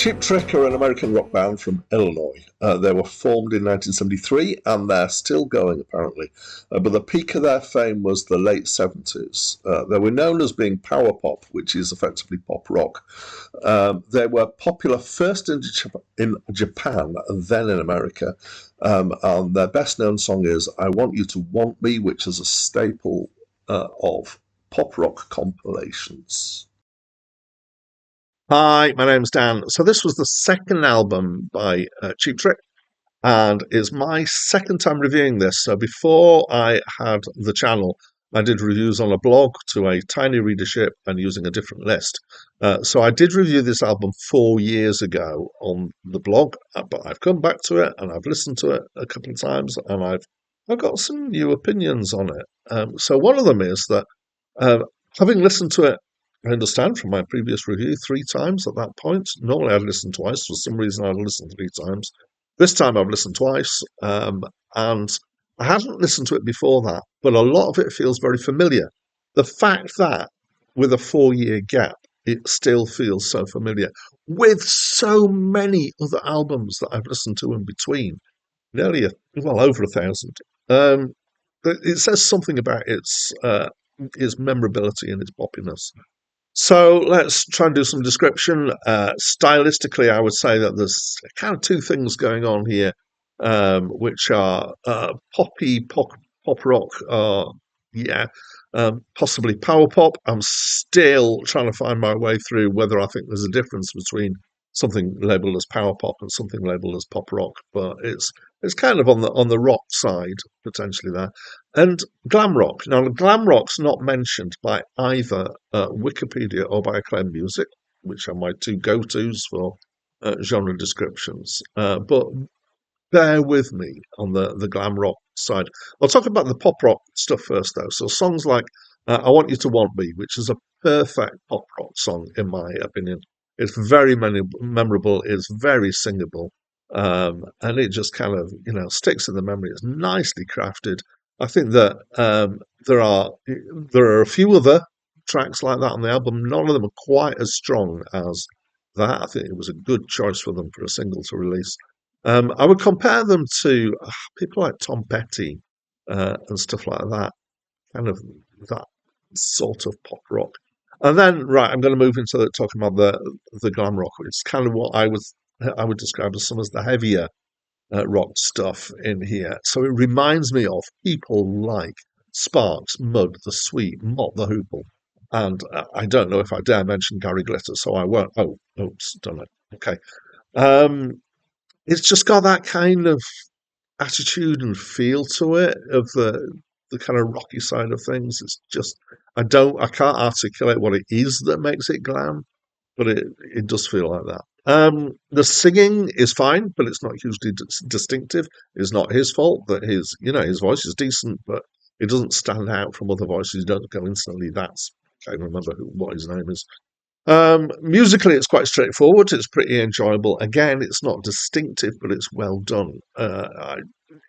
Cheap Trick are an American rock band from Illinois. They were formed in 1973 and they're still going apparently. But the peak of their fame was the late 70s. They were known as being power pop, which is effectively pop rock. They were popular first in Japan and then in America. And their best known song is I Want You to Want Me, which is a staple of pop rock compilations. Hi, my name's Dan. So this was the second album by Cheap Trick, and it's my second time reviewing this. So before I had the channel, I did reviews on a blog to a tiny readership and using a different list. So I did review this album 4 years ago on the blog, but I've come back to it and I've listened to it a couple of times, and I've got some new opinions on it. So one of them is that uh, having listened to it, I understand from my previous review 3 times at that point. Normally I'd listen twice. For some reason I'd listen 3 times. This time I've listened twice, and I hadn't listened to it before that, but a lot of it feels very familiar. The fact that with a 4 year gap, it still feels so familiar, with so many other albums that I've listened to in between, over 1,000. It says something about its memorability and its poppiness. So let's try and do some description. Stylistically, I would say that there's kind of two things going on here, which are pop rock, yeah, possibly power pop. I'm still trying to find my way through whether I think there's a difference between something labelled as power pop and something labelled as pop rock, but it's kind of on the rock side potentially there. And glam rock. Now, glam rock's not mentioned by either Wikipedia or by Acclaimed Music, which are my two go-tos for genre descriptions. But bear with me on the glam rock side. I'll talk about the pop rock stuff first, though. So songs like I Want You to Want Me, which is a perfect pop rock song, in my opinion. It's very memorable. It's very singable. And it just kind of, sticks in the memory. It's nicely crafted. I think that there are a few other tracks like that on the album. None of them are quite as strong as that. I think it was a good choice for them for a single to release. I would compare them to people like Tom Petty and stuff like that, kind of that sort of pop rock. And then, right, I'm going to move into talking about the glam rock, which is kind of what I would describe as some of the heavier rock stuff in here. So it reminds me of people like Sparks, Mud, The Sweet, Mott the Hoople, and I don't know if I dare mention Gary Glitter, so I won't. Oh, oops, done it. Okay. Um, it's just got that kind of attitude and feel to it of the kind of rocky side of things. It's just I can't articulate what it is that makes it glam, but it does feel like that. The singing is fine, but it's not hugely distinctive. It's not his fault that his voice is decent, but it doesn't stand out from other voices. You don't go instantly. I can't remember what his name is. Musically, it's quite straightforward. It's pretty enjoyable. Again, it's not distinctive, but it's well done.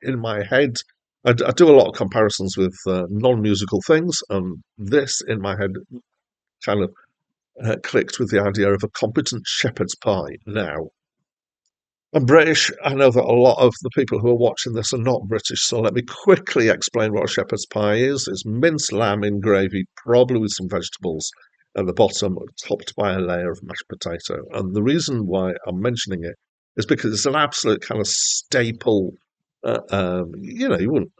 In my head, I do a lot of comparisons with non-musical things, and this, in my head, kind of clicked with the idea of a competent shepherd's pie. Now, I'm British. I know that a lot of the people who are watching this are not British, so let me quickly explain what a shepherd's pie is. It's minced lamb in gravy, probably with some vegetables at the bottom, topped by a layer of mashed potato. And the reason why I'm mentioning it is because it's an absolute kind of staple. You wouldn't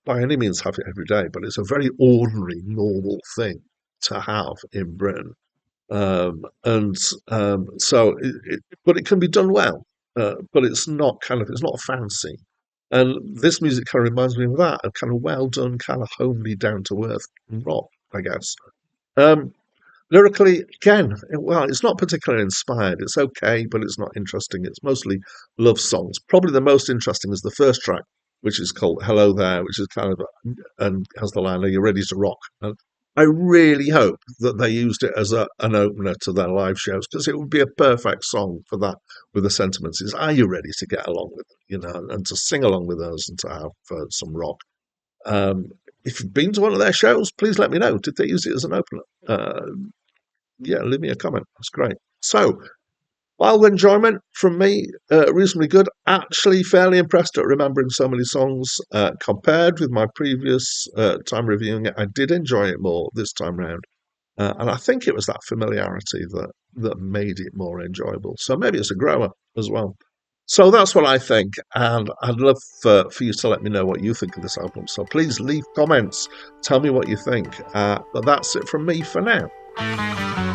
by any means have it every day, but it's a very ordinary, normal thing to have in Britain. And but it can be done well, but it's not fancy. And this music kind of reminds me of that, a kind of well done, kind of homely, down to earth rock, I guess. Um, Lyrically, again, it's not particularly inspired. It's okay, but it's not interesting. It's mostly love songs. Probably the most interesting is the first track, which is called Hello There, which is kind of, and has the line, Are you ready to rock? And I really hope that they used it as an opener to their live shows, because it would be a perfect song for that, with the sentiments is, are you ready to get along with it, and to sing along with us and to have some rock. Um, if you've been to one of their shows, please let me know. Did they use it as an opener? Yeah, leave me a comment. That's great. So, Mild enjoyment from me, reasonably good. Actually, fairly impressed at remembering so many songs. Compared with my previous time reviewing it, I did enjoy it more this time round. And I think it was that familiarity that made it more enjoyable. So maybe it's a grower as well. So that's what I think, and I'd love for you to let me know what you think of this album. So please leave comments, tell me what you think. But that's it from me for now.